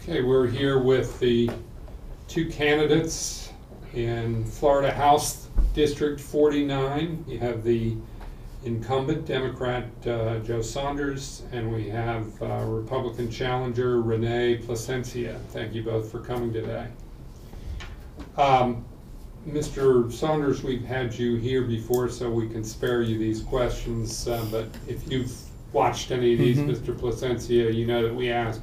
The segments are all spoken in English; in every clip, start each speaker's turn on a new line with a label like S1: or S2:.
S1: Okay, we're here with the two candidates in Florida House District 49. You have the incumbent Democrat Joe Saunders, and we have Republican challenger Rene Plasencia. Thank you both for coming today. Mr. Saunders, we've had you here before, so we can spare you these questions, but if you've watched any of these, Mr. Plasencia, you know that we ask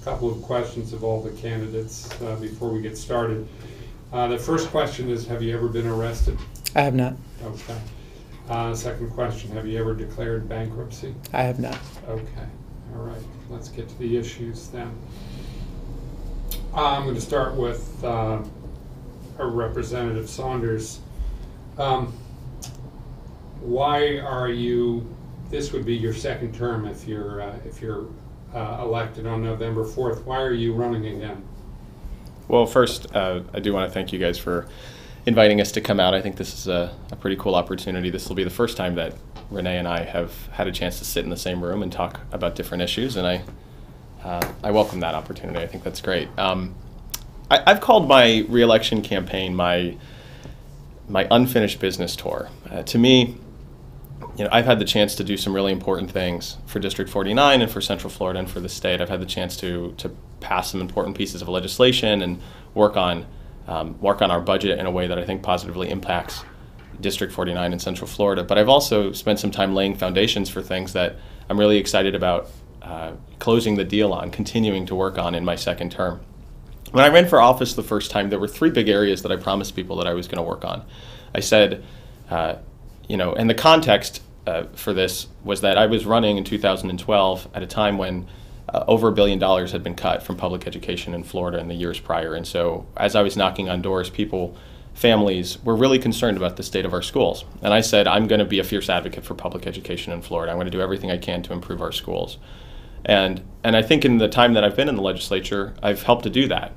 S1: a couple of questions of all the candidates before we get started. The first question is, have you ever been arrested?
S2: I have not.
S1: Okay. Second question, have you ever declared bankruptcy?
S2: I have not.
S1: Okay. All right. Let's get to the issues then. I'm going to start with Representative Saunders. Why are you, this would be your second term if you're elected on November 4th. Why are you running again?
S3: Well, first, I do want to thank you guys for inviting us to come out. I think this is a pretty cool opportunity. This will be the first time that Rene and I have had a chance to sit in the same room and talk about different issues, and I welcome that opportunity. I think that's great. I've called my re-election campaign my unfinished business tour. To me, I've had the chance to do some really important things for District 49 and for Central Florida and for the state. I've had the chance to pass some important pieces of legislation and work on our budget in a way that I think positively impacts District 49 and Central Florida. But I've also spent some time laying foundations for things that I'm really excited about closing the deal on, continuing to work on in my second term. When I ran for office the first time, there were three big areas that I promised people that I was going to work on. I said, and the context for this was that I was running in 2012 at a time when over $1 billion had been cut from public education in Florida in the years prior. And so as I was knocking on doors, families were really concerned about the state of our schools. And I said, I'm going to be a fierce advocate for public education in Florida. I'm going to do everything I can to improve our schools. And I think in the time that I've been in the legislature, I've helped to do that.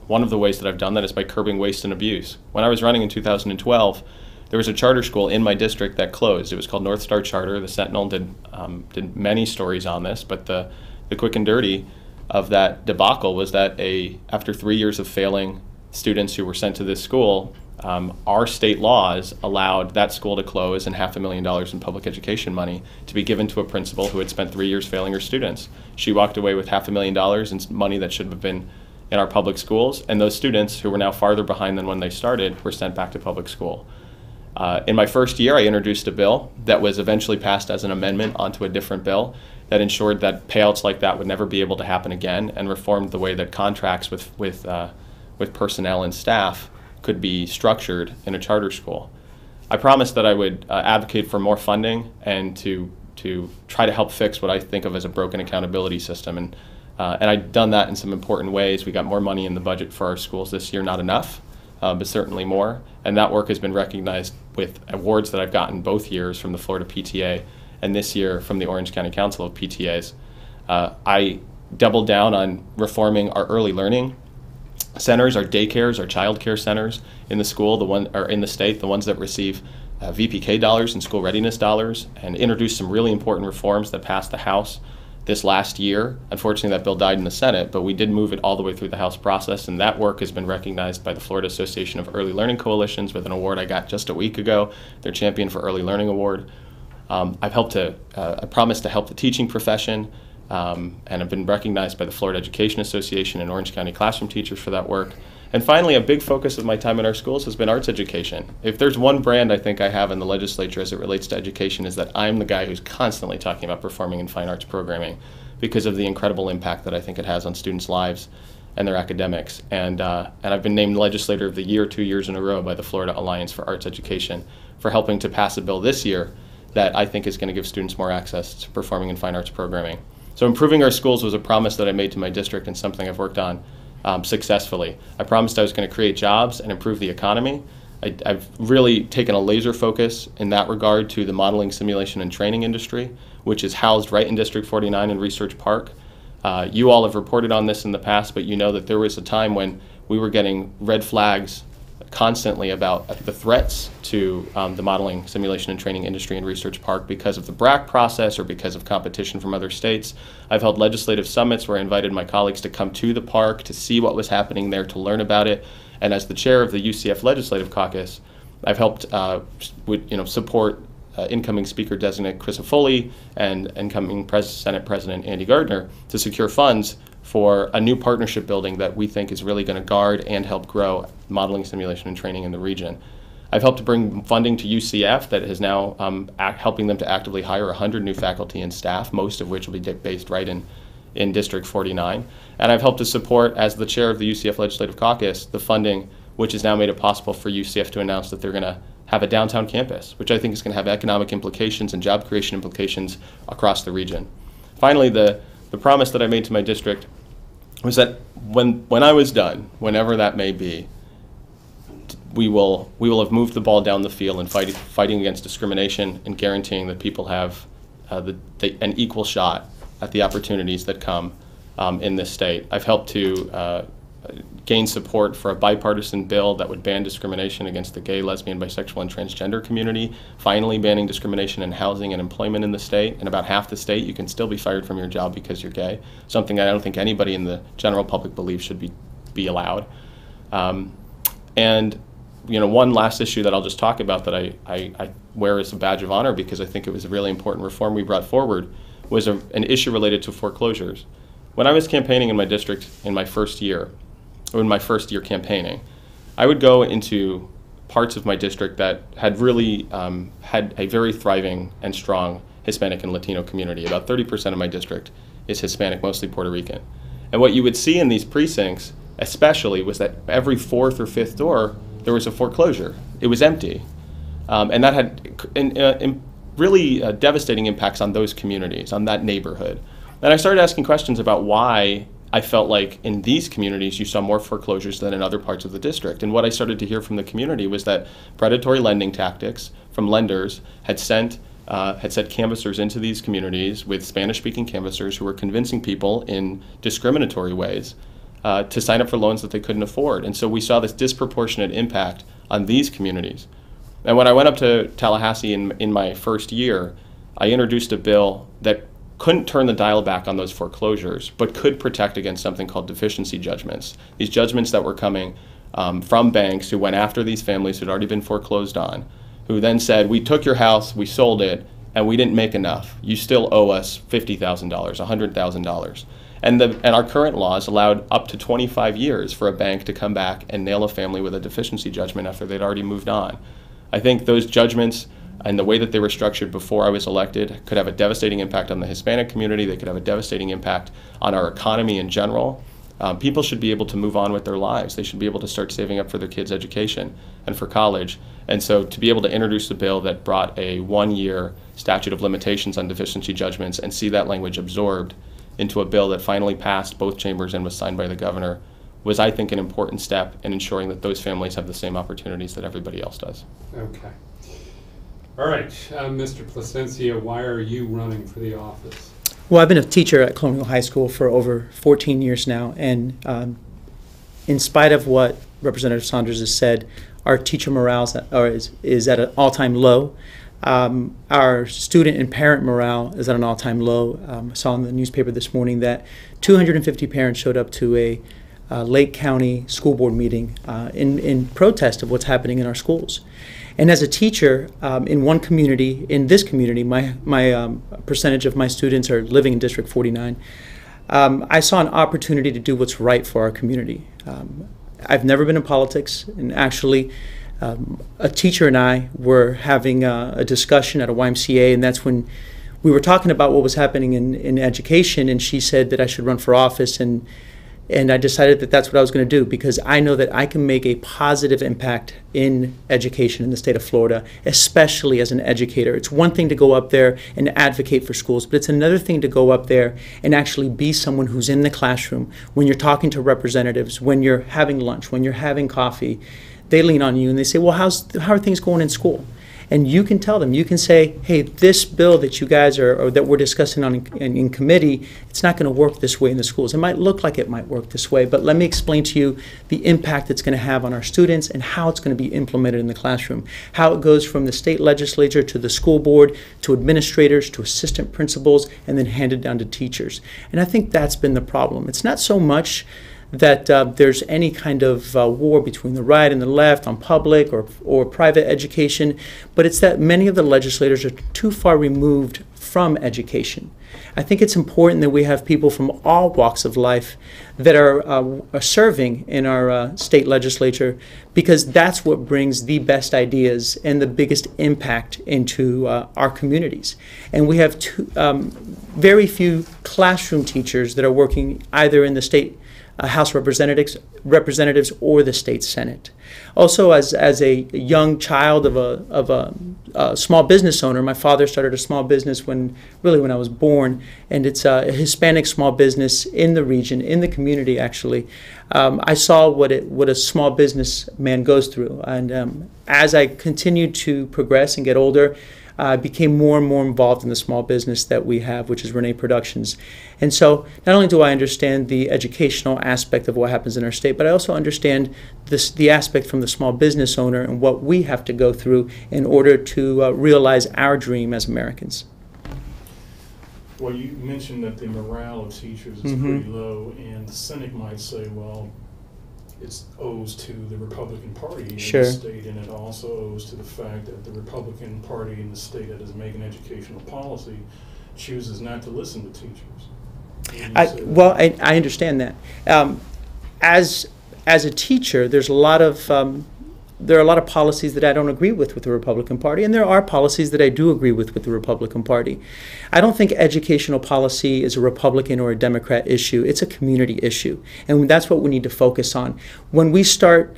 S3: One of the ways that I've done that is by curbing waste and abuse. When I was running in 2012, there was a charter school in my district that closed. It was called North Star Charter. The Sentinel did many stories on this, but the quick and dirty of that debacle was that after 3 years of failing students who were sent to this school, our state laws allowed that school to close and $500,000 in public education money to be given to a principal who had spent 3 years failing her students. She walked away with $500,000 in money that should have been in our public schools, and those students who were now farther behind than when they started were sent back to public school. In my first year, I introduced a bill that was eventually passed as an amendment onto a different bill that ensured that payouts like that would never be able to happen again, and reformed the way that contracts with personnel and staff could be structured in a charter school. I promised that I would advocate for more funding and to try to help fix what I think of as a broken accountability system, and I've done that in some important ways. We got more money in the budget for our schools this year, not enough, but certainly more, and that work has been recognized with awards that I've gotten both years from the Florida PTA and this year from the Orange County Council of PTAs. I doubled down on reforming our early learning centers, our daycares, our child care centers in the school, in the state, the ones that receive VPK dollars and school readiness dollars, and introduced some really important reforms that passed the House this last year. Unfortunately, that bill died in the Senate, but we did move it all the way through the House process, and that work has been recognized by the Florida Association of Early Learning Coalitions with an award I got just a week ago, their Champion for Early Learning Award. I promised to help the teaching profession, and have been recognized by the Florida Education Association and Orange County classroom teachers for that work. And finally, a big focus of my time in our schools has been arts education. If there's one brand I think I have in the legislature as it relates to education, is that I'm the guy who's constantly talking about performing and fine arts programming because of the incredible impact that I think it has on students' lives and their academics. And I've been named Legislator of the Year 2 years in a row by the Florida Alliance for Arts Education for helping to pass a bill this year that I think is going to give students more access to performing and fine arts programming. So improving our schools was a promise that I made to my district and something I've worked on successfully. I promised I was going to create jobs and improve the economy. I've really taken a laser focus in that regard to the modeling, simulation, and training industry, which is housed right in District 49 in Research Park. You all have reported on this in the past, but you know that there was a time when we were getting red flags constantly about the threats to the modeling, simulation, and training industry and research park because of the BRAC process or because of competition from other states. I've held legislative summits where I invited my colleagues to come to the park to see what was happening there, to learn about it. And as the chair of the UCF Legislative Caucus, I've helped support incoming Speaker Designate Chris Foley and incoming Senate President Andy Gardner to secure funds for a new partnership building that we think is really going to guard and help grow modeling, simulation, and training in the region. I've helped to bring funding to UCF that is now helping them to actively hire 100 new faculty and staff, most of which will be based right in District 49. And I've helped to support, as the chair of the UCF Legislative Caucus, the funding which has now made it possible for UCF to announce that they're going to have a downtown campus, which I think is going to have economic implications and job creation implications across the region. Finally, the promise that I made to my district was that when I was done, whenever that may be, we will have moved the ball down the field and fighting against discrimination and guaranteeing that people have an equal shot at the opportunities that come in this state. I've helped to gain support for a bipartisan bill that would ban discrimination against the gay, lesbian, bisexual, and transgender community, finally banning discrimination in housing and employment in the state. In about half the state, you can still be fired from your job because you're gay, something I don't think anybody in the general public believes should be allowed. And one last issue that I'll just talk about that I wear as a badge of honor because I think it was a really important reform we brought forward was an issue related to foreclosures. When I was campaigning in my district in my first year campaigning, I would go into parts of my district that had really had a very thriving and strong Hispanic and Latino community. About 30% of my district is Hispanic, mostly Puerto Rican. And what you would see in these precincts especially was that every fourth or fifth door there was a foreclosure. It was empty. And that had really devastating impacts on those communities, on that neighborhood. And I started asking questions about why I felt like in these communities you saw more foreclosures than in other parts of the district. And what I started to hear from the community was that predatory lending tactics from lenders had sent canvassers into these communities with Spanish-speaking canvassers who were convincing people in discriminatory ways to sign up for loans that they couldn't afford. And so we saw this disproportionate impact on these communities. And when I went up to Tallahassee in my first year, I introduced a bill that couldn't turn the dial back on those foreclosures, but could protect against something called deficiency judgments. These judgments that were coming from banks who went after these families who had already been foreclosed on, who then said, we took your house, we sold it, and we didn't make enough. You still owe us $50,000, $100,000. And our current laws allowed up to 25 years for a bank to come back and nail a family with a deficiency judgment after they'd already moved on. I think those judgments and the way that they were structured before I was elected could have a devastating impact on the Hispanic community. They could have a devastating impact on our economy in general. People should be able to move on with their lives. They should be able to start saving up for their kids' education and for college. And so to be able to introduce a bill that brought a one-year statute of limitations on deficiency judgments and see that language absorbed into a bill that finally passed both chambers and was signed by the governor was, I think, an important step in ensuring that those families have the same opportunities that everybody else does.
S1: Okay. All right, Mr. Plasencia, why are you running for the office?
S2: Well, I've been a teacher at Colonial High School for over 14 years now, and in spite of what Representative Saunders has said, our teacher morale is at an all-time low. Our student and parent morale is at an all-time low. I saw in the newspaper this morning that 250 parents showed up to a Lake County School Board meeting in protest of what's happening in our schools. And as a teacher in one community, in this community, my percentage of my students are living in District 49. I saw an opportunity to do what's right for our community. I've never been in politics, and actually a teacher and I were having a discussion at a YMCA, and that's when we were talking about what was happening in education, and she said that I should run for office, and I decided that that's what I was going to do, because I know that I can make a positive impact in education in the state of Florida, especially as an educator. It's one thing to go up there and advocate for schools, but it's another thing to go up there and actually be someone who's in the classroom. When you're talking to representatives, when you're having lunch, when you're having coffee, they lean on you and they say, well, how are things going in school? And you can tell them, you can say, hey, this bill that you guys are, or that we're discussing on in committee, it's not going to work this way in the schools. It might look like it might work this way, but let me explain to you the impact it's going to have on our students and how it's going to be implemented in the classroom, how it goes from the state legislature to the school board, to administrators, to assistant principals, and then handed down to teachers. And I think that's been the problem. It's not so much that there's any kind of war between the right and the left on public or private education, but it's that many of the legislators are too far removed from education. I think it's important that we have people from all walks of life that are serving in our state legislature, because that's what brings the best ideas and the biggest impact into our communities. And we have very few classroom teachers that are working either in the state House representatives or the state Senate. Also, as a young child of a small business owner, my father started a small business when I was born, and it's a Hispanic small business in the region, in the community actually. I saw what a small business man goes through, and as I continued to progress and get older, I became more and more involved in the small business that we have, which is Rene Productions. And so not only do I understand the educational aspect of what happens in our state, but I also understand the aspect from the small business owner and what we have to go through in order to realize our dream as Americans.
S4: Well, you mentioned that the morale of teachers is pretty low, and the cynic might say, well, it owes to the Republican Party in
S2: Sure.
S4: the state, and it also owes to the fact that the Republican Party in the state that is making educational policy chooses not to listen to teachers.
S2: I understand that. As a teacher, there are a lot of policies that I don't agree with the Republican Party, and there are policies that I do agree with the Republican Party. I don't think educational policy is a Republican or a Democrat issue. It's a community issue, and that's what we need to focus on. When we start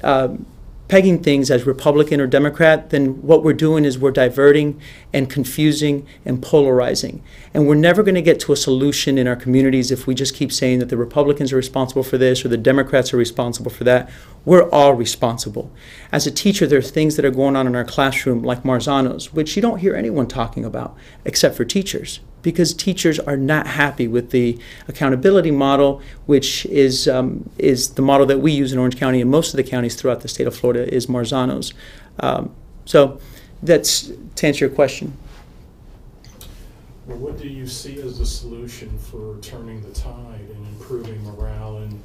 S2: pegging things as Republican or Democrat, then what we're doing is we're diverting and confusing and polarizing. And we're never going to get to a solution in our communities if we just keep saying that the Republicans are responsible for this or the Democrats are responsible for that. We're all responsible. As a teacher, there are things that are going on in our classroom like Marzanos, which you don't hear anyone talking about except for teachers, because teachers are not happy with the accountability model, which is the model that we use in Orange County, and most of the counties throughout the state of Florida is Marzanos. So that's to answer your question.
S4: Well, what do you see as the solution for turning the tide and improving morale and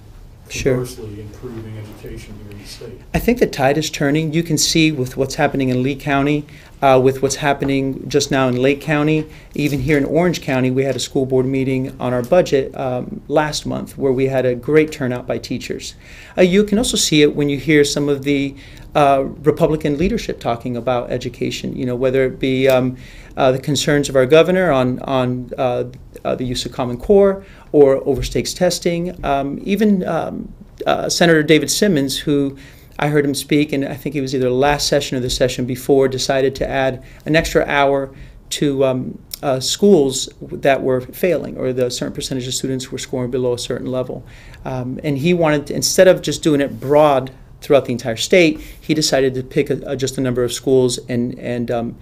S4: conversely improving education here in the state?
S2: I think the tide is turning. You can see with what's happening in Lee County, with what's happening just now in Lake County. Even here in Orange County, we had a school board meeting on our budget last month where we had a great turnout by teachers. You can also see it when you hear some of the Republican leadership talking about education, whether it be the concerns of our governor on the use of Common Core or overstakes testing, even Senator David Simmons, who I heard him speak, and I think it was either the last session or the session before, decided to add an extra hour to schools that were failing, or the certain percentage of students were scoring below a certain level. And he wanted to, instead of just doing it broad throughout the entire state, he decided to pick just a number of schools and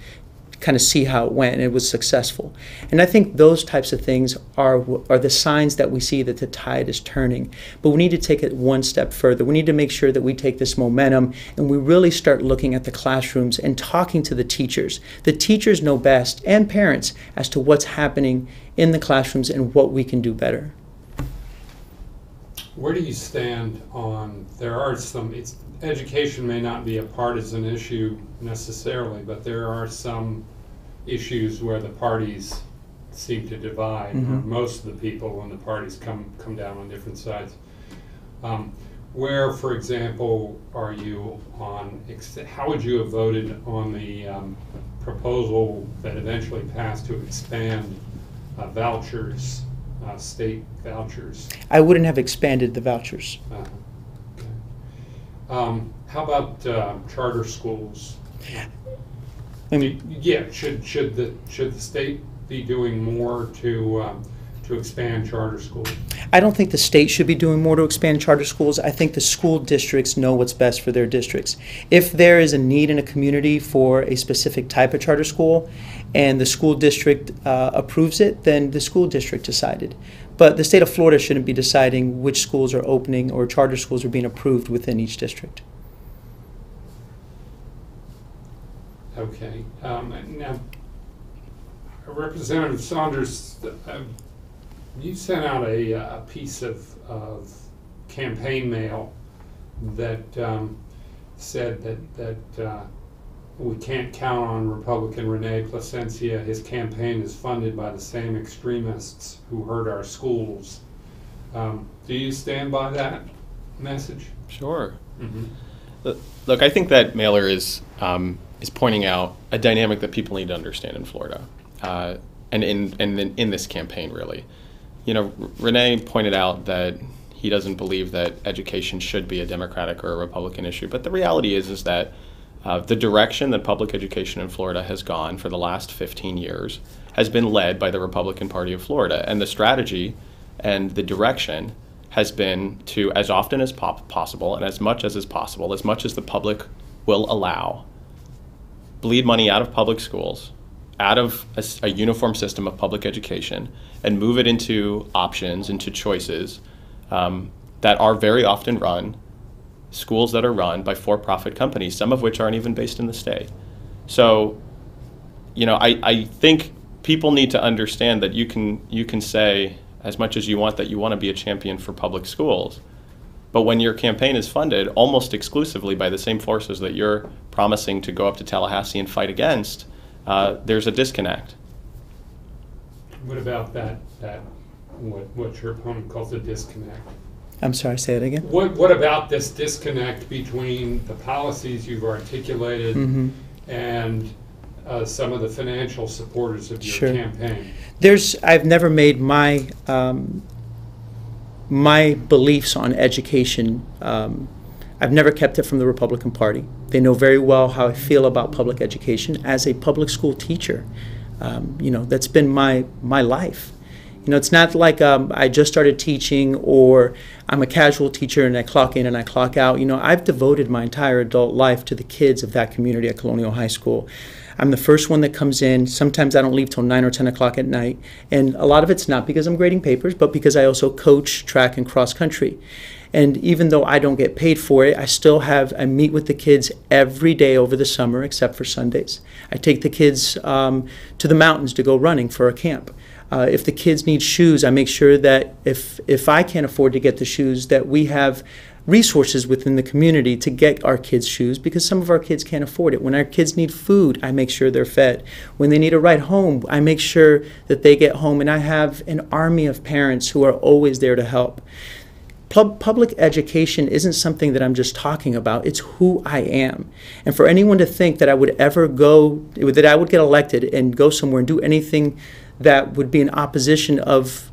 S2: kind of see how it went, and it was successful. And I think those types of things are the signs that we see that the tide is turning. But we need to take it one step further. We need to make sure that we take this momentum and we really start looking at the classrooms and talking to the teachers. The teachers know best, and parents, as to what's happening in the classrooms and what we can do better.
S1: Where do you stand on, education may not be a partisan issue necessarily, but there are some issues where the parties seem to divide, or most of the people when the parties come down on different sides. Where, for example, are you on, how would you have voted on the proposal that eventually passed to expand vouchers, state vouchers?
S2: I wouldn't have expanded the vouchers.
S1: How about charter schools?
S2: I mean,
S1: Yeah, should the state be doing more to to expand charter schools?
S2: I don't think the state should be doing more to expand charter schools. I think the school districts know what's best for their districts. If there is a need in a community for a specific type of charter school and the school district approves it, then the school district decided. But the state of Florida shouldn't be deciding which schools are opening or charter schools are being approved within each district.
S1: Okay. Now, Representative Saunders, you sent out a piece of campaign mail that said that we can't count on Republican Rene Plasencia. His campaign is funded by the same extremists who hurt our schools. Do you stand by that message?
S3: Sure.
S1: Mm-hmm.
S3: Look, I think that mailer is pointing out a dynamic that people need to understand in Florida, and in this campaign, really. You know, Rene pointed out that he doesn't believe that education should be a Democratic or a Republican issue, but the reality is that the direction that public education in Florida has gone for the last 15 years has been led by the Republican Party of Florida, and the strategy and the direction has been to, as often as possible and as much as is possible, as much as the public will allow, bleed money out of public schools, out of a uniform system of public education, and move it into options, into choices that are very often run, schools that are run by for-profit companies, some of which aren't even based in the state. So, you know, I think people need to understand that you can say as much as you want that you want to be a champion for public schools, but when your campaign is funded almost exclusively by the same forces that you're promising to go up to Tallahassee and fight against, there's a disconnect.
S1: What about that what your opponent calls a disconnect?
S2: I'm sorry, say it again.
S1: What about this disconnect between the policies you've articulated
S2: Mm-hmm.
S1: and some of the financial supporters of your
S2: Sure.
S1: campaign?
S2: I've never made my my beliefs on education. I've never kept it from the Republican Party. They know very well how I feel about public education as a public school teacher. You know, that's been my life. You know, it's not like I just started teaching or I'm a casual teacher and I clock in and I clock out. You know, I've devoted my entire adult life to the kids of that community at Colonial High School. I'm the first one that comes in. Sometimes I don't leave till 9 or 10 o'clock at night. And a lot of it's not because I'm grading papers, but because I also coach track and cross country. And even though I don't get paid for it, I meet with the kids every day over the summer except for Sundays. I take the kids to the mountains to go running for a camp. If the kids need shoes, I make sure that if I can't afford to get the shoes, that we have resources within the community to get our kids shoes, because some of our kids can't afford it. When our kids need food, I make sure they're fed. When they need a ride home, I make sure that they get home. And I have an army of parents who are always there to help. Public education isn't something that I'm just talking about. It's who I am. And for anyone to think that I would get elected and go somewhere and do anything that would be in opposition of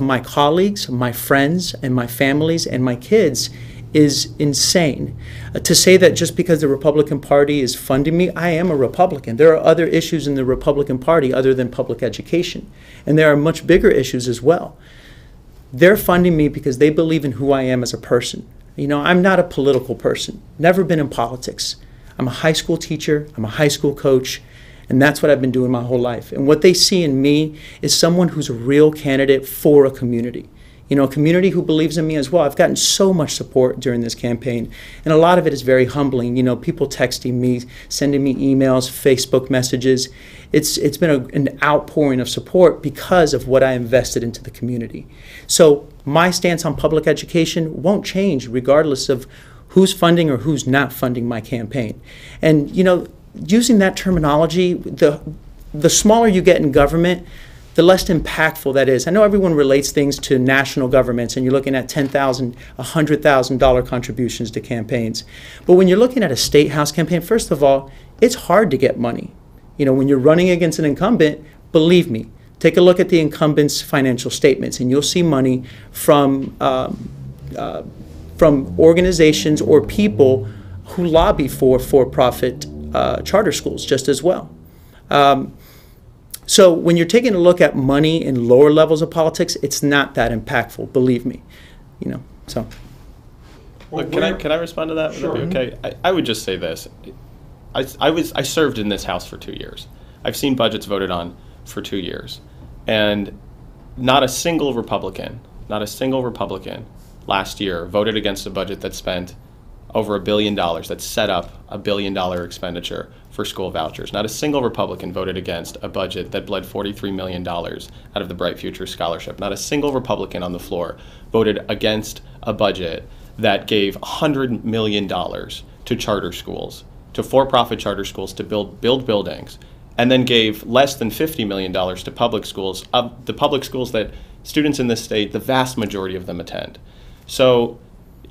S2: my colleagues, my friends, and my families, and my kids is insane. To say that just because the Republican Party is funding me, I am a Republican. There are other issues in the Republican Party other than public education. And there are much bigger issues as well. They're funding me because they believe in who I am as a person. You know, I'm not a political person. Never been in politics. I'm a high school teacher. I'm a high school coach. And that's what I've been doing my whole life. And what they see in me is someone who's a real candidate for a community. You know, a community who believes in me as well. I've gotten so much support during this campaign. And a lot of it is very humbling. You know, people texting me, sending me emails, Facebook messages. It's been an outpouring of support because of what I invested into the community. So my stance on public education won't change regardless of who's funding or who's not funding my campaign. And, you know, using that terminology, the smaller you get in government, the less impactful that is. I know everyone relates things to national governments, and you're looking at $10,000, $100,000 contributions to campaigns. But when you're looking at a state house campaign, first of all, it's hard to get money. You know, when you're running against an incumbent, believe me, take a look at the incumbent's financial statements, and you'll see money from organizations or people who lobby for-profit charter schools just as well. So when you're taking a look at money in lower levels of politics, it's not that impactful, believe me. So.
S3: Look, can I respond to that?
S1: Sure.
S3: Would that be okay? I would just say this. I served in this House for 2 years. I've seen budgets voted on for 2 years. And not a single Republican last year voted against a budget that spent over $1 billion, that set up $1 billion expenditure for school vouchers. Not a single Republican voted against a budget that bled $43 million out of the Bright Futures Scholarship. Not a single Republican on the floor voted against a budget that gave $100 million to charter schools, to for-profit charter schools to build buildings, and then gave less than $50 million to public schools, the public schools that students in this state, the vast majority of them attend. So,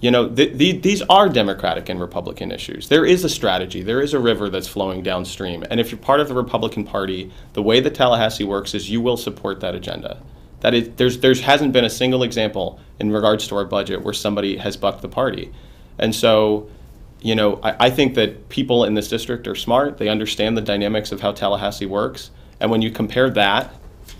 S3: these are Democratic and Republican issues. There is a strategy. There is a river that's flowing downstream. And if you're part of the Republican Party, the way that Tallahassee works is you will support that agenda. That is, there hasn't been a single example in regards to our budget where somebody has bucked the party. And so, I think that people in this district are smart. They understand the dynamics of how Tallahassee works. And when you compare that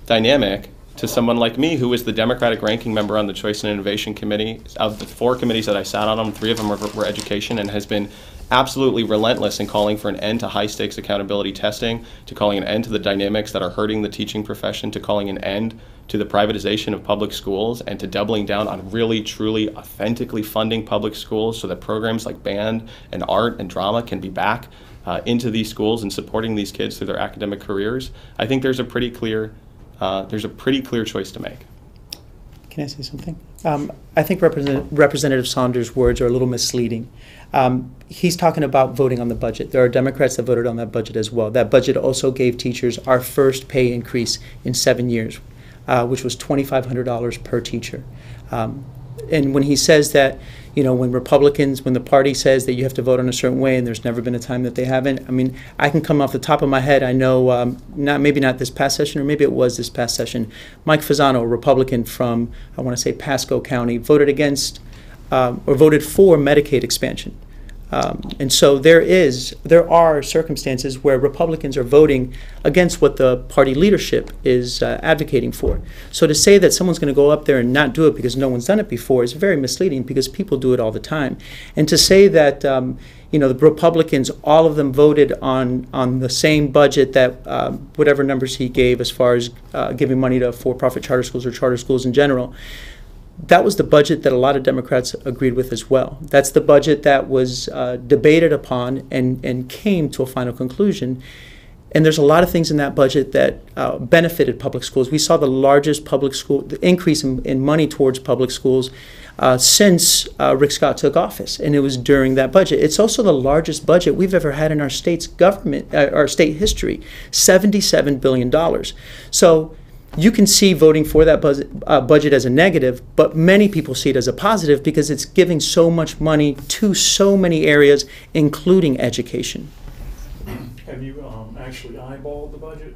S3: dynamic to someone like me, who is the Democratic ranking member on the Choice and Innovation Committee, of the 4 committees that I sat on, 3 of them were education, and has been absolutely relentless in calling for an end to high-stakes accountability testing, to calling an end to the dynamics that are hurting the teaching profession, to calling an end to the privatization of public schools, and to doubling down on really, truly, authentically funding public schools so that programs like band and art and drama can be back into these schools and supporting these kids through their academic careers. I think there's a pretty clear choice to make.
S2: Can I say something? I think Representative Saunders' words are a little misleading. He's talking about voting on the budget. There are Democrats that voted on that budget as well. That budget also gave teachers our first pay increase in 7 years, which was $2,500 per teacher. And when he says that, when the party says that you have to vote in a certain way, and there's never been a time that they haven't, I can come off the top of my head. I know, maybe not this past session, or maybe it was this past session, Mike Fasano, a Republican from, I want to say, Pasco County, voted for Medicaid expansion. And so there are circumstances where Republicans are voting against what the party leadership is advocating for. So to say that someone's going to go up there and not do it because no one's done it before is very misleading, because people do it all the time. And to say that the Republicans, all of them voted on the same budget that whatever numbers he gave as far as giving money to for-profit charter schools or charter schools in general, that was the budget that a lot of Democrats agreed with as well. That's the budget that was debated upon and came to a final conclusion. And there's a lot of things in that budget that benefited public schools. We saw the largest the increase in money towards public schools since Rick Scott took office, and it was during that budget. It's also the largest budget we've ever had in our state's government, our state history, $77 billion. So you can see voting for that budget as a negative, but many people see it as a positive because it's giving so much money to so many areas, including education.
S4: Have you actually eyeballed the budget?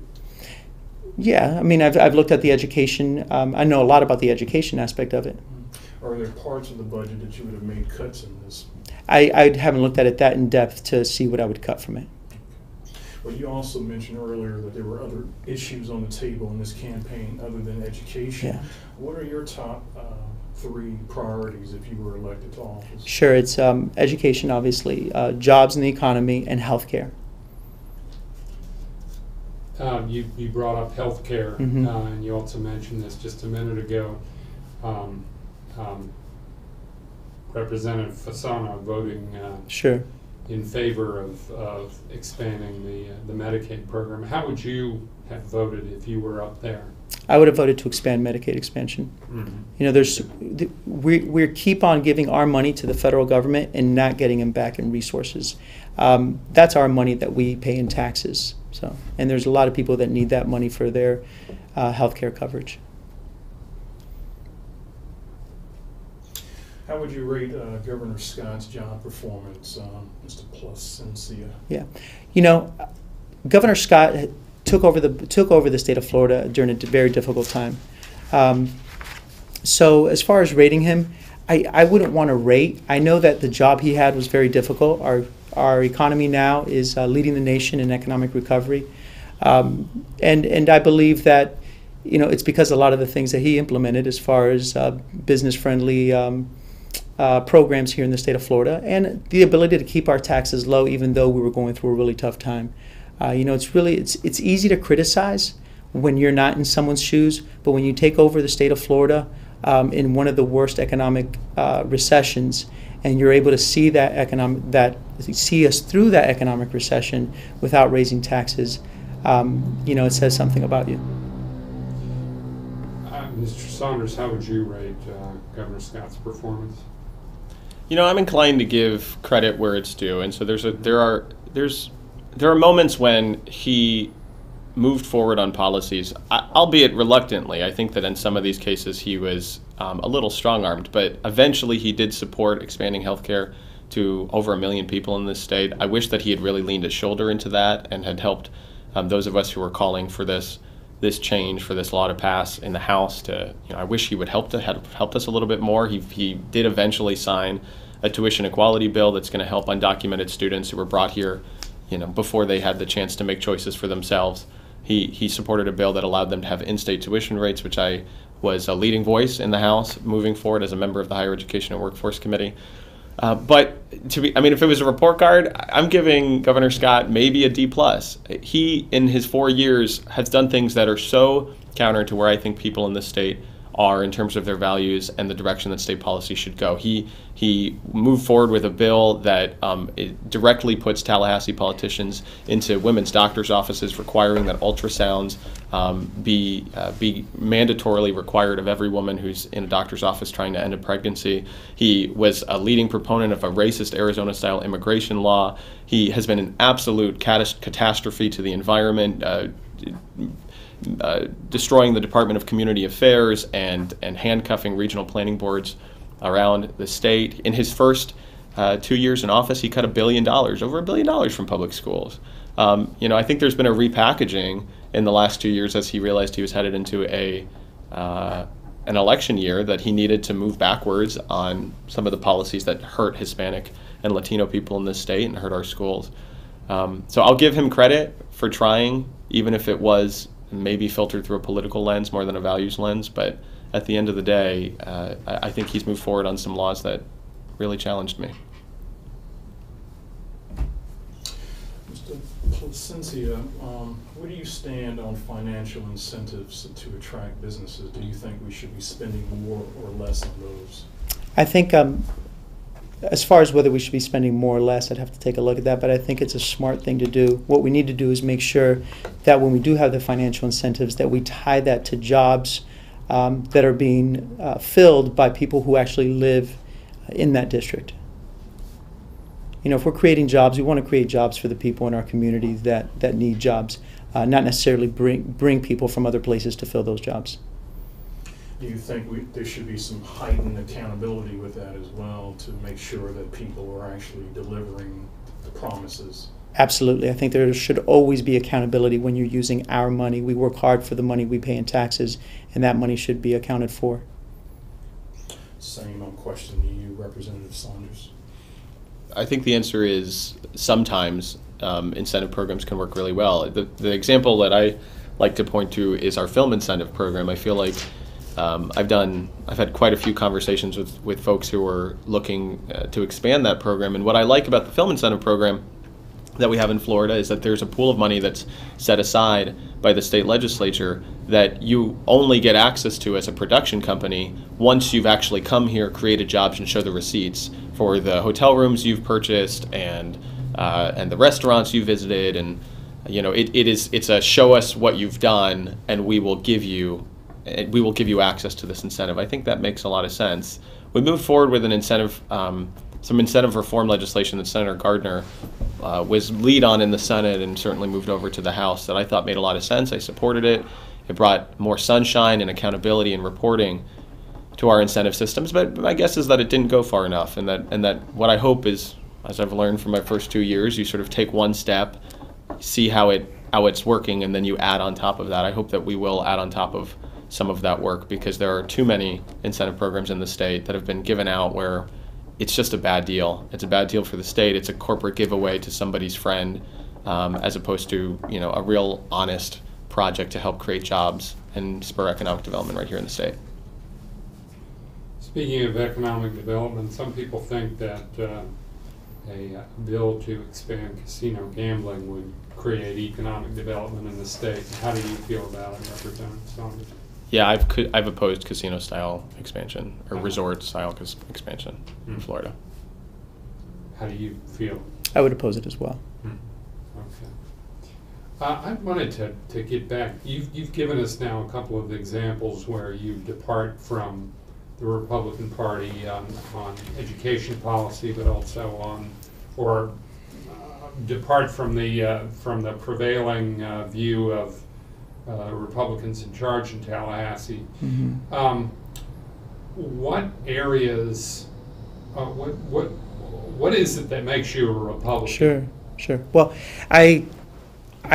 S2: Yeah, I've looked at the education. I know a lot about the education aspect of it.
S4: Are there parts of the budget that you would have made cuts in this?
S2: I haven't looked at it that in depth to see what I would cut from it.
S4: Well, you also mentioned earlier that there were other issues on the table in this campaign other than education.
S2: Yeah.
S4: What are your top 3 priorities if you were elected to office?
S2: Sure, it's education, obviously, jobs in the economy, and healthcare.
S1: You brought up healthcare,
S2: Mm-hmm.
S1: And you also mentioned this just a minute ago. Representative Fasano voting
S2: Sure.
S1: in favor of expanding the Medicaid program. How would you have voted if you were up there?
S2: I would have voted to expand Medicaid expansion.
S1: Mm-hmm.
S2: We keep on giving our money to the federal government and not getting them back in resources. That's our money that we pay in taxes. And there's a lot of people that need that money for their health care coverage.
S4: How would you rate Governor Scott's job performance, Mr. Plasencia?
S2: Yeah, Governor Scott took over the state of Florida during a very difficult time. So as far as rating him, I wouldn't want to rate. I know that the job he had was very difficult. Our economy now is leading the nation in economic recovery. And I believe that, it's because a lot of the things that he implemented as far as business-friendly programs here in the state of Florida, and the ability to keep our taxes low even though we were going through a really tough time. It's easy to criticize when you're not in someone's shoes, but when you take over the state of Florida in one of the worst economic recessions, and you're able to see see us through that economic recession without raising taxes, it says something about you.
S1: Mr. Saunders, how would you rate Governor Scott's performance?
S3: I'm inclined to give credit where it's due, and so there are moments when he moved forward on policies, albeit reluctantly. I think that in some of these cases he was a little strong-armed, but eventually he did support expanding health care to over 1 million people in this state. I wish that he had really leaned his shoulder into that and had helped those of us who were calling for this change, for this law to pass in the House. I wish he would helped us a little bit more. He did eventually sign a tuition equality bill that's going to help undocumented students who were brought here, before they had the chance to make choices for themselves. He supported a bill that allowed them to have in-state tuition rates, which I was a leading voice in the House moving forward as a member of the Higher Education and Workforce Committee. But if it was a report card, I'm giving Governor Scott maybe a D+. He, in his 4 years, has done things that are so counter to where I think people in this state are in terms of their values and the direction that state policy should go. He moved forward with a bill that it directly puts Tallahassee politicians into women's doctors' offices, requiring that ultrasounds be mandatorily required of every woman who's in a doctor's office trying to end a pregnancy. He was a leading proponent of a racist Arizona-style immigration law. He has been an absolute catastrophe to the environment, destroying the Department of Community Affairs and handcuffing regional planning boards around the state. In his first 2 years in office, he cut over $1 billion from public schools. I think there's been a repackaging in the last 2 years as he realized he was headed into an election year, that he needed to move backwards on some of the policies that hurt Hispanic and Latino people in this state and hurt our schools. So I'll give him credit for trying, even if it was maybe filtered through a political lens more than a values lens. But at the end of the day, I think he's moved forward on some laws that really challenged me.
S4: Mr. Plasencia, where do you stand on financial incentives to attract businesses? Do you think we should be spending more or less on those?
S2: I think as far as whether we should be spending more or less, I'd have to take a look at that, but I think it's a smart thing to do. What we need to do is make sure that when we do have the financial incentives, that we tie that to jobs that are being filled by people who actually live in that district. If we're creating jobs, we want to create jobs for the people in our community that need jobs, not necessarily bring people from other places to fill those jobs.
S4: Do you think there should be some heightened accountability with that as well, to make sure that people are actually delivering the promises?
S2: Absolutely. I think there should always be accountability when you're using our money. We work hard for the money we pay in taxes, and that money should be accounted for.
S4: Same question to you, Representative Saunders.
S3: I think the answer is sometimes incentive programs can work really well. The example that I like to point to is our film incentive program. I feel like I've had quite a few conversations with folks who are looking to expand that program. And what I like about the film incentive program that we have in Florida is that there's a pool of money that's set aside by the state legislature that you only get access to as a production company once you've actually come here, created jobs, and show the receipts for the hotel rooms you've purchased and the restaurants you visited. And it's a show us what you've done, and we will give you access to this incentive. I think that makes a lot of sense. We moved forward with an incentive, some incentive reform legislation that Senator Gardner was lead on in the Senate and certainly moved over to the House, that I thought made a lot of sense. I supported it. It brought more sunshine and accountability and reporting to our incentive systems, but my guess is that it didn't go far enough, and that what I hope is, as I've learned from my first 2 years, you sort of take one step, see how it's working, and then you add on top of that. I hope that we will add on top of some of that work, because there are too many incentive programs in the state that have been given out where it's just a bad deal. It's a bad deal for the state. It's a corporate giveaway to somebody's friend. as opposed to a real honest project to help create jobs and spur economic development right here in the state.
S1: Speaking of economic development, some people think that a bill to expand casino gambling would create economic development in the state. How do you feel about it, Representative Saunders?
S3: Yeah, I've opposed casino-style expansion or resort-style expansion in Florida.
S1: How do you feel?
S2: I would oppose it as well.
S1: Okay. I wanted to get back. You've given us now a couple of examples where you depart from the Republican Party on education policy, but also depart from the prevailing view of Republicans in charge in Tallahassee.
S2: Mm-hmm.
S1: What areas? What is it that makes you a Republican?
S2: Sure. Well, I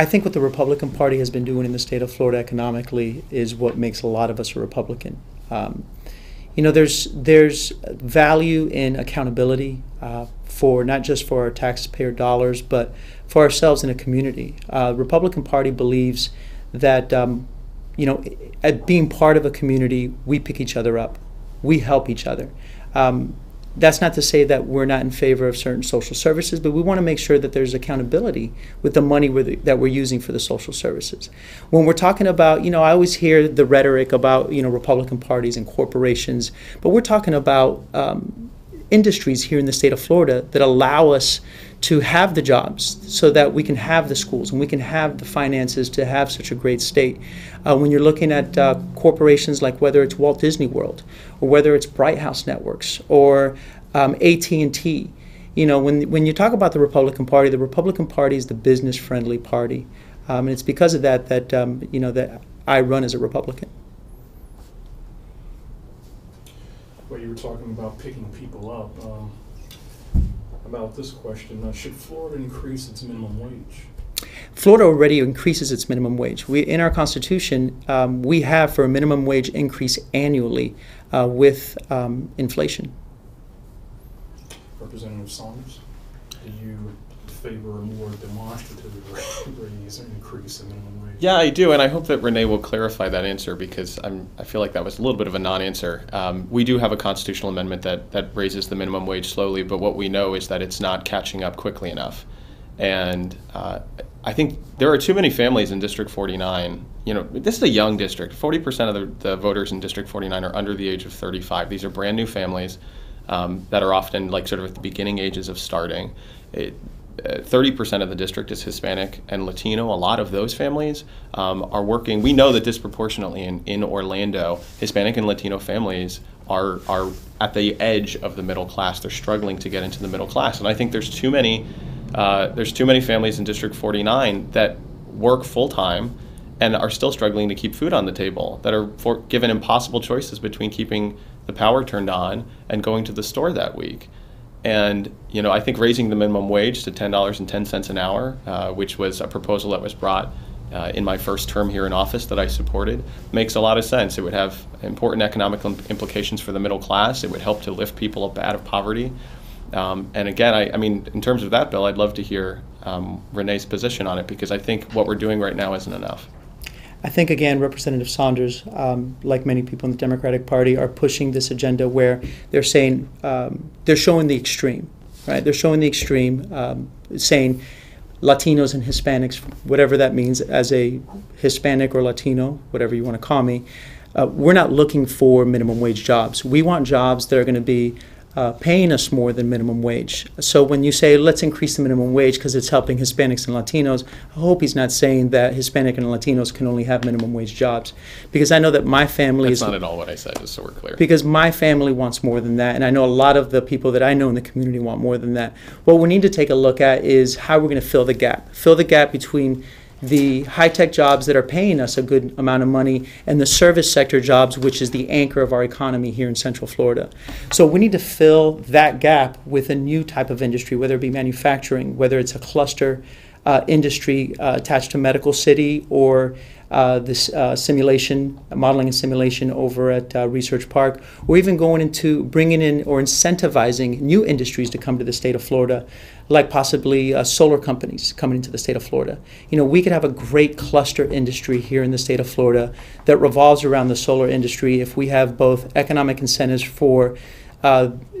S2: think what the Republican Party has been doing in the state of Florida economically is what makes a lot of us a Republican. There's value in accountability for not just for our taxpayer dollars, but for ourselves in a community. Republican Party believes that at being part of a community, we pick each other up, we help each other. That's not to say that we're not in favor of certain social services, but we want to make sure that there's accountability with the money that we're using for the social services. When we're talking about, I always hear the rhetoric about, Republican parties and corporations, but we're talking about industries here in the state of Florida that allow us to have the jobs so that we can have the schools and we can have the finances to have such a great state. When you're looking at corporations like whether it's Walt Disney World or whether it's Bright House Networks or AT&T, when you talk about the Republican Party is the business-friendly party, and it's because of that that I run as a Republican.
S4: Well, you were talking about picking people up. About this question, should Florida increase its minimum wage?
S2: Florida already increases its minimum wage. In our Constitution, we have for a minimum wage increase annually with inflation.
S4: Representative Saunders, do you favor a more demonstrative raise or increase in minimum wage?
S3: Yeah, I do, and I hope that Rene will clarify that answer because I feel like that was a little bit of a non-answer. We do have a constitutional amendment that raises the minimum wage slowly, but what we know is that it's not catching up quickly enough. And I think there are too many families in District 49. This is a young district. 40% of the voters in District 49 are under the age of 35. These are brand new families that are often sort of at the beginning ages of starting. 30% of the district is Hispanic and Latino. A lot of those families are working. We know that disproportionately in Orlando, Hispanic and Latino families are at the edge of the middle class. They're struggling to get into the middle class, and I think there's too many families in District 49 that work full time and are still struggling to keep food on the table. That are given impossible choices between keeping the power turned on and going to the store that week. And I think raising the minimum wage to $10.10 an hour, which was a proposal that was brought in my first term here in office that I supported, makes a lot of sense. It would have important economic implications for the middle class. It would help to lift people up out of poverty. And again, I mean, in terms of that bill, I'd love to hear Rene's position on it because I think what we're doing right now isn't enough.
S2: I think, again, Representative Saunders, like many people in the Democratic Party, are pushing this agenda where they're saying, they're showing the extreme, right? They're showing the extreme, saying Latinos and Hispanics, whatever that means, as a Hispanic or Latino, whatever you want to call me, we're not looking for minimum wage jobs. We want jobs that are going to be paying us more than minimum wage. So when you say, let's increase the minimum wage because it's helping Hispanics and Latinos, I hope he's not saying that Hispanic and Latinos can only have minimum wage jobs. Because I know that my family
S3: That's not at all what I said, just so we're clear.
S2: Because my family wants more than that, and I know a lot of the people that I know in the community want more than that. What we need to take a look at is how we're going to fill the gap between the high-tech jobs that are paying us a good amount of money and the service sector jobs, which is the anchor of our economy here in Central Florida. So we need to fill that gap with a new type of industry, whether it be manufacturing, whether it's a cluster industry attached to Medical City or this simulation, modeling and simulation over at Research Park, or even going into bringing in or incentivizing new industries to come to the state of Florida, like possibly solar companies coming into the state of Florida. You know, we could have a great cluster industry here in the state of Florida that revolves around the solar industry if we have both economic incentives for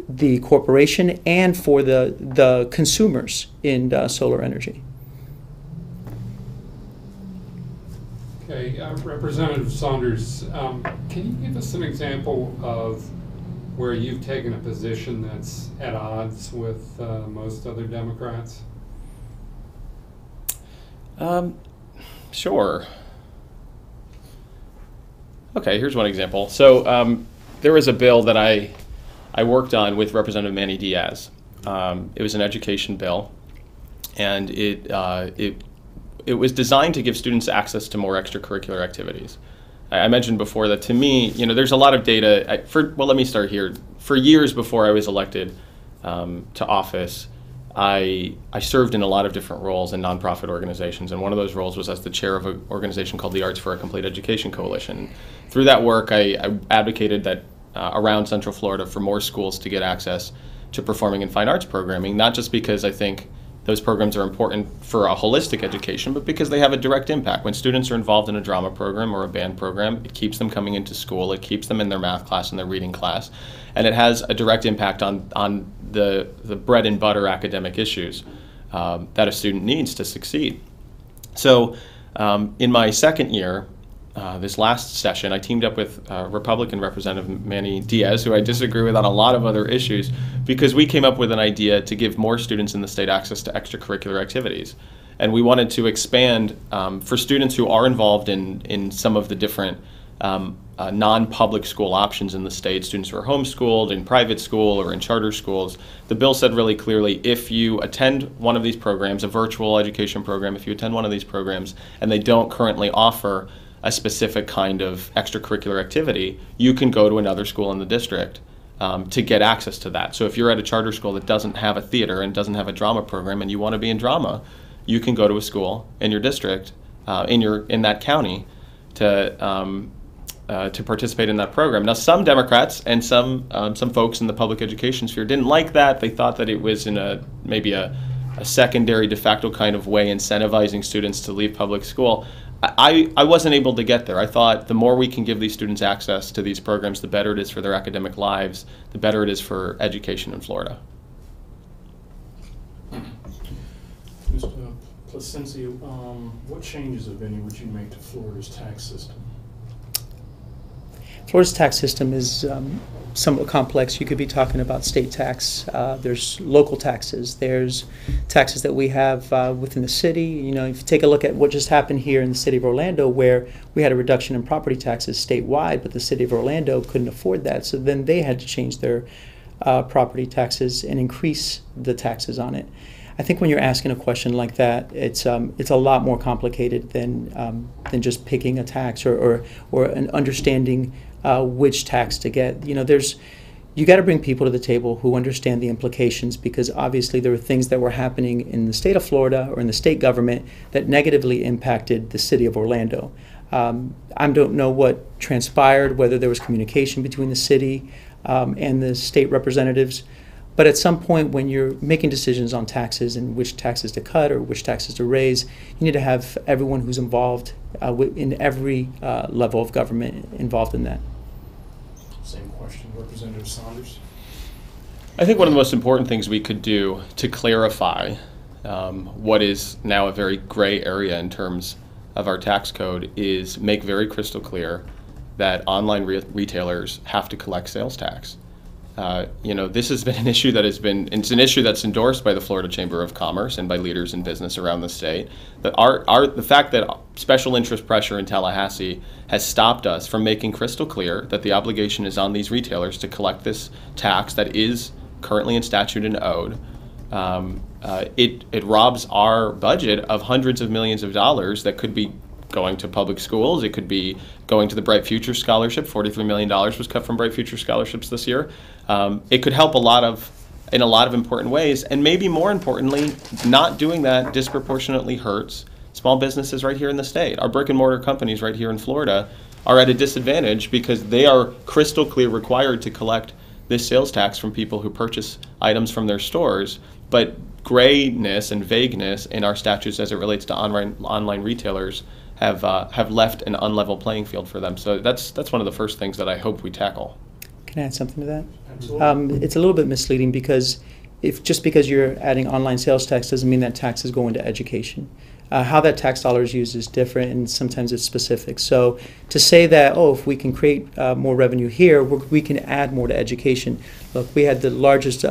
S2: the corporation and for the consumers in solar energy.
S1: Okay, Representative Saunders, can you give us an example of where you've taken a position that's at odds with most other Democrats?
S3: Sure. Okay, here's one example. So there was a bill that I worked on with Representative Manny Diaz. It was an education bill, and it was designed to give students access to more extracurricular activities. I mentioned before that to me, you know, there's a lot of data. Well, let me start here. For years before I was elected to office, I served in a lot of different roles in nonprofit organizations, and one of those roles was as the chair of an organization called the Arts for a Complete Education Coalition. Through that work, I advocated that around Central Florida for more schools to get access to performing and fine arts programming, not just because I think those programs are important for a holistic education, but because they have a direct impact. When students are involved in a drama program or a band program, it keeps them coming into school, it keeps them in their math class and their reading class, and it has a direct impact on the bread and butter academic issues that a student needs to succeed. So in my second year, this last session, I teamed up with Republican Representative Manny Diaz, who I disagree with on a lot of other issues, because we came up with an idea to give more students in the state access to extracurricular activities. And we wanted to expand for students who are involved in some of the different non-public school options in the state, students who are homeschooled, in private school, or in charter schools. The bill said really clearly, if you attend one of these programs, a virtual education program, if you attend one of these programs and they don't currently offer a specific kind of extracurricular activity, you can go to another school in the district to get access to that. So if you're at a charter school that doesn't have a theater and doesn't have a drama program and you want to be in drama, you can go to a school in your district, in that county, to participate in that program. Now, some Democrats and some folks in the public education sphere didn't like that. They thought that it was in maybe a secondary de facto kind of way incentivizing students to leave public school. I wasn't able to get there. I thought the more we can give these students access to these programs, the better it is for their academic lives, the better it is for education in Florida.
S4: Mr. Plasencia, what changes, if any, would you make to Florida's tax system?
S2: Florida's tax system is somewhat complex. You could be talking about state tax. There's local taxes. There's taxes that we have within the city. You know, if you take a look at what just happened here in the city of Orlando, where we had a reduction in property taxes statewide, but the city of Orlando couldn't afford that. So then they had to change their property taxes and increase the taxes on it. I think when you're asking a question like that, it's a lot more complicated than just picking a tax or an understanding which tax to get. You know, you got to bring people to the table who understand the implications, because obviously there were things that were happening in the state of Florida or in the state government that negatively impacted the city of Orlando. I don't know what transpired, whether there was communication between the city and the state representatives. But at some point, when you're making decisions on taxes and which taxes to cut or which taxes to raise, you need to have everyone who's involved in every level of government involved in that.
S4: Same question, Representative Saunders.
S3: I think one of the most important things we could do to clarify what is now a very gray area in terms of our tax code is make very crystal clear that online retailers have to collect sales tax. You know, this has been an issue it's an issue that's endorsed by the Florida Chamber of Commerce and by leaders in business around the state. That the fact that special interest pressure in Tallahassee has stopped us from making crystal clear that the obligation is on these retailers to collect this tax that is currently in statute and owed. It robs our budget of hundreds of millions of dollars that could be going to public schools. It could be going to the Bright Future Scholarship. $43 million was cut from Bright Future Scholarships this year. It could help a lot of in a lot of important ways. And maybe more importantly, not doing that disproportionately hurts small businesses right here in the state. Our brick and mortar companies right here in Florida are at a disadvantage because they are crystal clear required to collect this sales tax from people who purchase items from their stores, but grayness and vagueness in our statutes as it relates to online retailers have left an unlevel playing field for them. So that's one of the first things that I hope we tackle.
S2: Can I add something to that?
S4: Absolutely.
S2: It's a little bit misleading because just because you're adding online sales tax doesn't mean that tax is going to education. How that tax dollar is used is different, and sometimes it's specific. So to say that, oh, if we can create more revenue here, we can add more to education. Look, we had the largest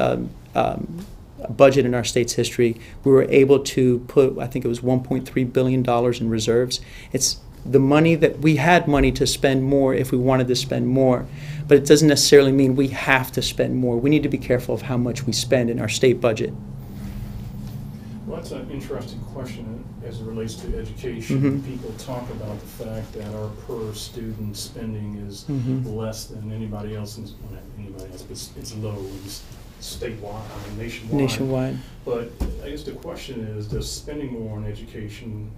S2: budget in our state's history. We were able to put, I think it was $1.3 billion in reserves. It's the money that we had money to spend more if we wanted to spend more, but it doesn't necessarily mean we have to spend more. We need to be careful of how much we spend in our state budget.
S4: Well, that's an interesting question as it relates to education.
S2: Mhm.
S4: People talk about the fact that our per student spending is less than anybody else, well, not anybody else, but it's low statewide, I mean nationwide. But I guess the question is, does spending more on education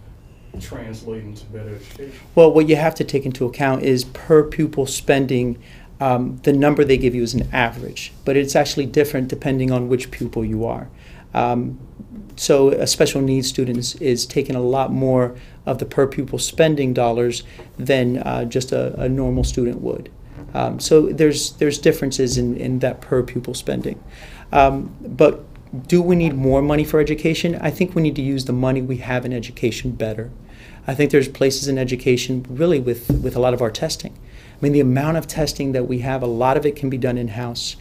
S4: translate into better education?
S2: Well, what you have to take into account is per pupil spending. The number they give you is an average, but it's actually different depending on which pupil you are. So a special needs student is taking a lot more of the per pupil spending dollars than just a normal student would. So there's differences in that per pupil spending. But do we need more money for education? I think we need to use the money we have in education better. I think there's places in education really with a lot of our testing. I mean, the amount of testing that we have, a lot of it can be done in-house.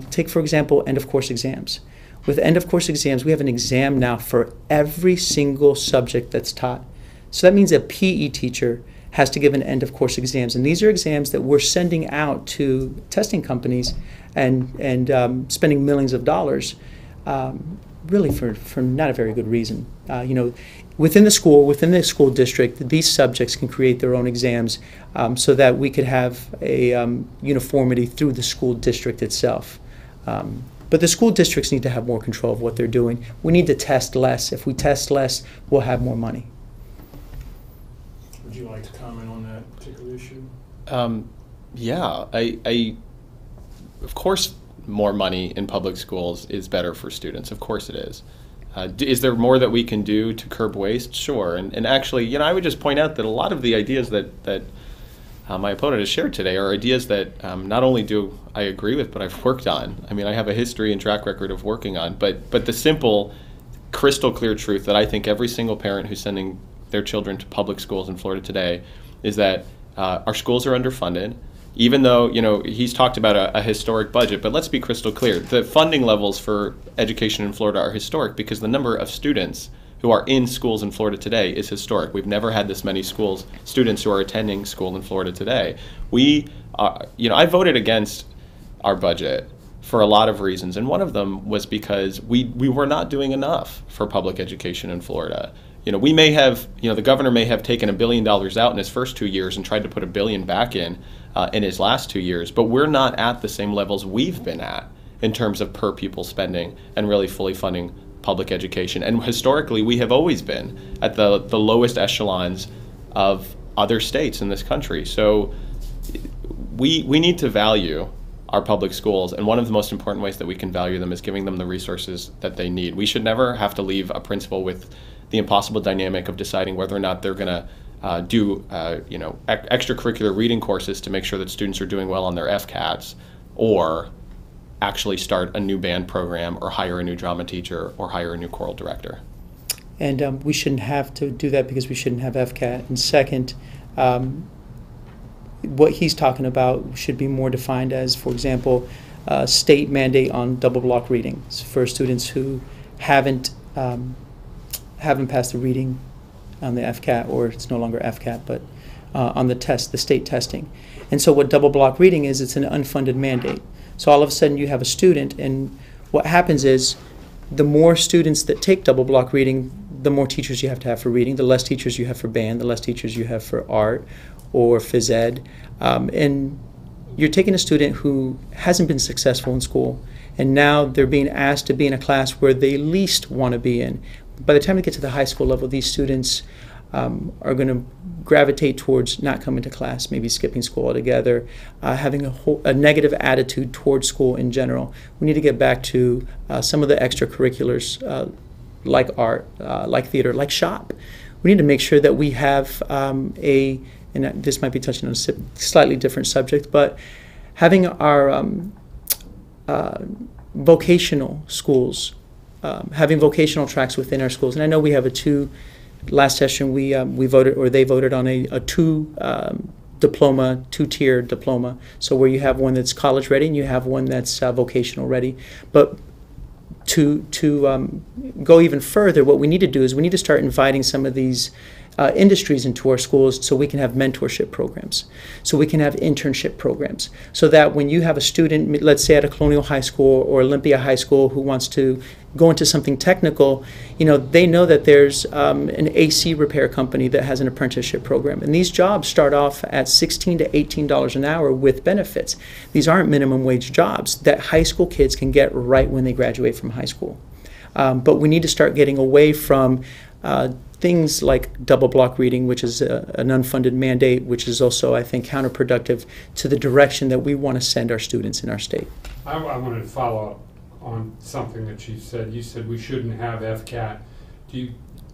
S2: Take, for example, end-of-course exams. With end-of-course exams, we have an exam now for every single subject that's taught. So that means a PE teacher has to give an end-of-course exams. And these are exams that we're sending out to testing companies and spending millions of dollars, really for not a very good reason. Within the school district, these subjects can create their own exams so that we could have a uniformity through the school district itself. But the school districts need to have more control of what they're doing. We need to test less. If we test less, we'll have more money.
S4: Would you like to comment on that particular issue?
S3: Yeah, of course, more money in public schools is better for students. Of course it is. Is there more that we can do to curb waste? Sure. And actually, I would just point out that a lot of the ideas that my opponent has shared today are ideas that not only do I agree with, but I've worked on. I mean, I have a history and track record of working on. But the simple, crystal clear truth that I think every single parent who's sending their children to public schools in Florida today is that our schools are underfunded. Even though, he's talked about a historic budget, but let's be crystal clear. The funding levels for education in Florida are historic because the number of students who are in schools in Florida today is historic. We've never had this many students who are attending school in Florida today. I voted against our budget for a lot of reasons, and one of them was because we were not doing enough for public education in Florida. We may have, the governor may have taken $1 billion out in his first 2 years and tried to put $1 billion back in his last 2 years, but we're not at the same levels we've been at in terms of per pupil spending and really fully funding public education. And historically, we have always been at the lowest echelons of other states in this country. So we need to value our public schools, and one of the most important ways that we can value them is giving them the resources that they need. We should never have to leave a principal with the impossible dynamic of deciding whether or not they're going to do extracurricular reading courses to make sure that students are doing well on their FCATs, or actually start a new band program, or hire a new drama teacher, or hire a new choral director.
S2: And we shouldn't have to do that because we shouldn't have FCAT. And second, what he's talking about should be more defined as, for example, state mandate on double block readings for students who haven't passed the reading on the FCAT, or it's no longer FCAT, but on the test, the state testing. And so what double block reading is, it's an unfunded mandate. So all of a sudden you have a student, and what happens is the more students that take double block reading, the more teachers you have to have for reading, the less teachers you have for band, the less teachers you have for art or phys ed. And you're taking a student who hasn't been successful in school, and now they're being asked to be in a class where they least want to be in. By the time they get to the high school level, these students are going to gravitate towards not coming to class, maybe skipping school altogether, having a negative attitude towards school in general. We need to get back to some of the extracurriculars like art, like theater, like shop. We need to make sure that we have and this might be touching on a slightly different subject, but having our vocational schools, having vocational tracks within our schools. And I know we have last session we voted, or they voted on a two-tier diploma. So where you have one that's college ready and you have one that's vocational ready. But to go even further, what we need to do is we need to start inviting some of these industries into our schools, so we can have mentorship programs, so we can have internship programs, so that when you have a student, let's say at a Colonial High School or Olympia High School, who wants to go into something technical, they know that there's an AC repair company that has an apprenticeship program, and these jobs start off at $16 to $18 an hour with benefits. These aren't minimum wage jobs that high school kids can get right when they graduate from high school. But we need to start getting away from things like double block reading, which is an unfunded mandate, which is also, I think, counterproductive to the direction that we want to send our students in our state.
S1: I wanted to follow up on something that you said. You said we shouldn't have FCAT. Do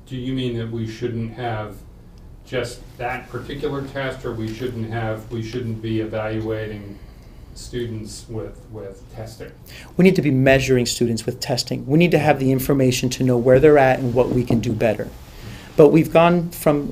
S1: you mean that we shouldn't have just that particular test, or we shouldn't be evaluating students with testing?
S2: We need to be measuring students with testing. We need to have the information to know where they're at and what we can do better. But we've gone from,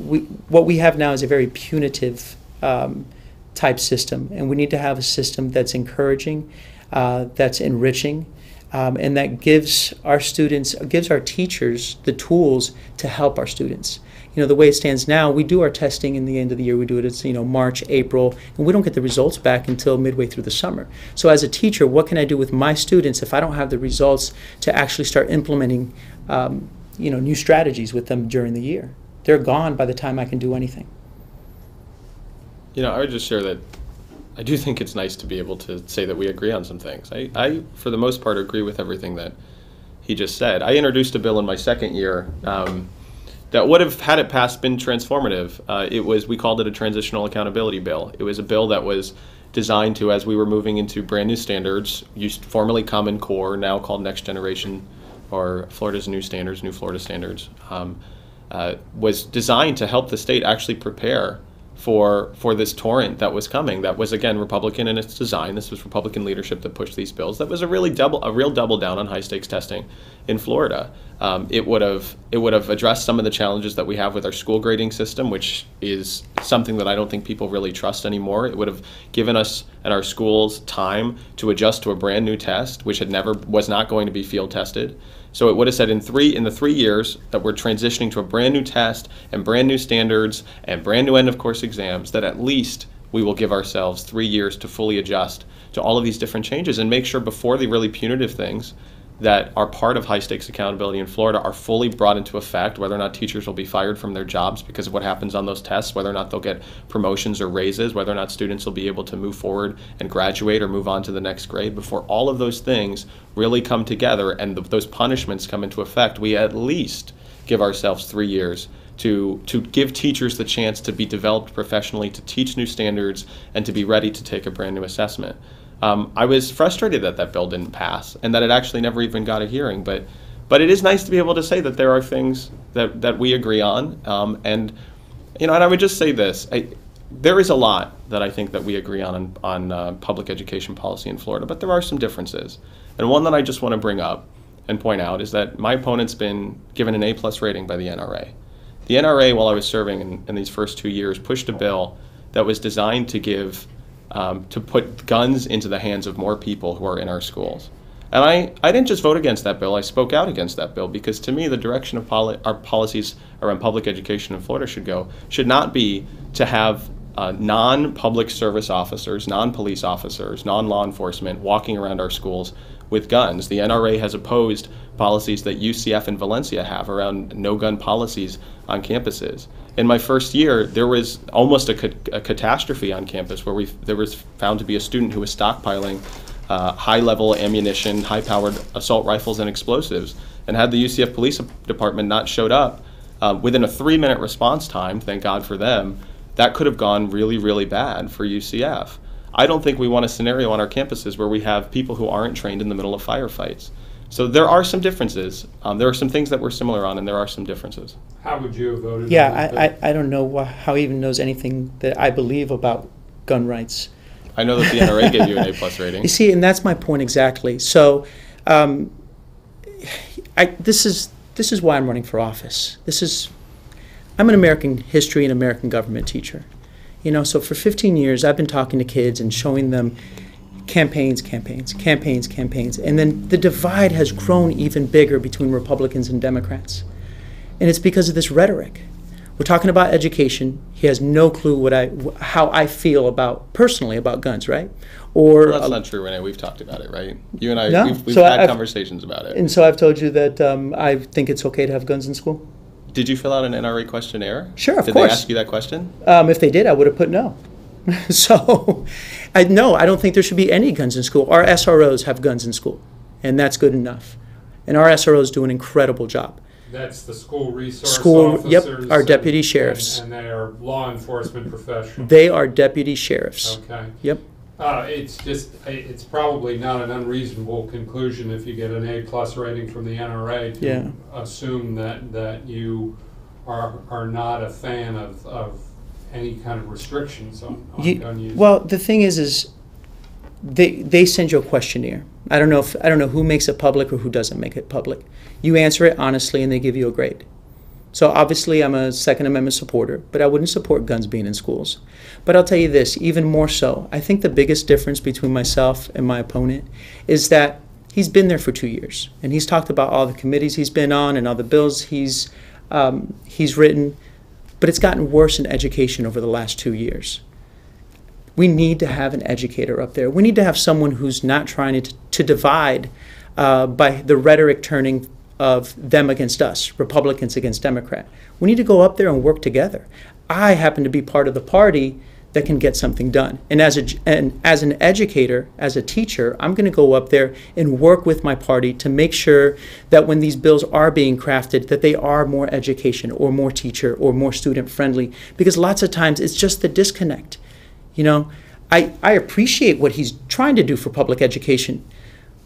S2: what we have now is a very punitive type system, and we need to have a system that's encouraging, that's enriching, and that gives our teachers the tools to help our students. The way it stands now, we do our testing in the end of the year. We do it as March, April, and we don't get the results back until midway through the summer. So as a teacher, what can I do with my students if I don't have the results to actually start implementing new strategies with them during the year? They're gone by the time I can do anything.
S3: I would just share that I do think it's nice to be able to say that we agree on some things. I for the most part, agree with everything that he just said. I introduced a bill in my second year that would have, had it passed, been transformative. We called it a transitional accountability bill. It was a bill that was designed to, as we were moving into brand new standards, formerly Common Core, now called Next Generation, or Florida's new standards, New Florida Standards, was designed to help the state actually prepare for this torrent that was coming. That was, again, Republican in its design. This was Republican leadership that pushed these bills. That was a real double down on high stakes testing in Florida. It would have addressed some of the challenges that we have with our school grading system, which is something that I don't think people really trust anymore. It would have given us and our schools time to adjust to a brand new test, which was not going to be field tested. So it would have said in the 3 years that we're transitioning to a brand new test and brand new standards and brand new end of course exams, that at least we will give ourselves 3 years to fully adjust to all of these different changes and make sure before the really punitive things that are part of high stakes accountability in Florida are fully brought into effect, whether or not teachers will be fired from their jobs because of what happens on those tests, whether or not they'll get promotions or raises, whether or not students will be able to move forward and graduate or move on to the next grade. Before all of those things really come together and those punishments come into effect, we at least give ourselves 3 years to give teachers the chance to be developed professionally, to teach new standards, and to be ready to take a brand new assessment. I was frustrated that that bill didn't pass and that it actually never even got a hearing, but it is nice to be able to say that there are things that we agree on, and I would just say this, there is a lot that I think that we agree on public education policy in Florida, but there are some differences, and one that I just want to bring up and point out is that my opponent's been given an A+ rating by the NRA. The NRA, while I was serving in these first 2 years, pushed a bill that was designed to put guns into the hands of more people who are in our schools. And I didn't just vote against that bill, I spoke out against that bill, because to me the direction of our policies around public education in Florida should not be to have non-public service officers, non-police officers, non-law enforcement walking around our schools with guns. The NRA has opposed policies that UCF and Valencia have around no-gun policies on campuses. In my first year, there was almost a catastrophe on campus where there was found to be a student who was stockpiling high-level ammunition, high-powered assault rifles and explosives. And had the UCF Police Department not showed up, within a 3-minute response time, thank God for them, that could have gone really, really bad for UCF. I don't think we want a scenario on our campuses where we have people who aren't trained in the middle of firefights. So there are some differences. There are some things that we're similar on, and there are some differences.
S1: How would you have voted?
S2: Yeah, I don't know how he even knows anything that I believe about gun rights.
S3: I know that the NRA gave you an A+ rating.
S2: You see, and that's my point exactly. So this is why I'm running for office. I'm an American history and American government teacher. You know, so for 15 years, I've been talking to kids and showing them campaigns, and then the divide has grown even bigger between Republicans and Democrats. And it's because of this rhetoric. We're talking about education. He has no clue how I feel personally about guns, right? Or
S3: well, that's not true, Rene. We've talked about it, right? You and I,
S2: no?
S3: we've had conversations about it.
S2: And so I've told you that I think it's okay to have guns in school.
S3: Did you fill out an NRA questionnaire?
S2: Sure, of course.
S3: Did they ask you that question?
S2: If they did, I would have put no. So, no, I don't think there should be any guns in school. Our SROs have guns in school, and that's good enough. And our SROs do an incredible job.
S1: That's the school resource officers?
S2: Yep, our deputy sheriffs.
S1: And they are law enforcement professionals?
S2: They are deputy sheriffs.
S1: Okay.
S2: Yep.
S1: It's probably not an unreasonable conclusion if you get an A+ rating from the NRA to assume that you are not a fan of any kind of restrictions on gun use.
S2: Well, the thing is they send you a questionnaire. I don't know who makes it public or who doesn't make it public. You answer it honestly, and they give you a grade. So obviously, I'm a Second Amendment supporter, but I wouldn't support guns being in schools. But I'll tell you this, even more so, I think the biggest difference between myself and my opponent is that he's been there for 2 years, and he's talked about all the committees he's been on and all the bills he's written, but it's gotten worse in education over the last 2 years. We need to have an educator up there. We need to have someone who's not trying to divide by the rhetoric turning of them against us, Republicans against Democrat. We need to go up there and work together. I happen to be part of the party that can get something done. And as an educator, as a teacher, I'm going to go up there and work with my party to make sure that when these bills are being crafted, that they are more education or more teacher or more student friendly. Because lots of times it's just the disconnect. You know, I appreciate what he's trying to do for public education,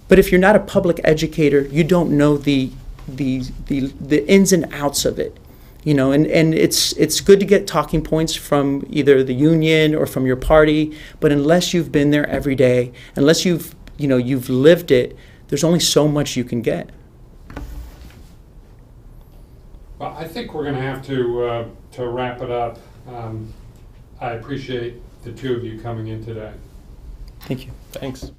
S2: but if you're not a public educator, you don't know the ins and outs of it. You know, and it's good to get talking points from either the union or from your party, but unless you've been there every day, unless you've lived it, there's only so much you can get.
S1: Well, I think we're going to have to wrap it up. I appreciate the two of you coming in today.
S2: Thank you.
S3: Thanks.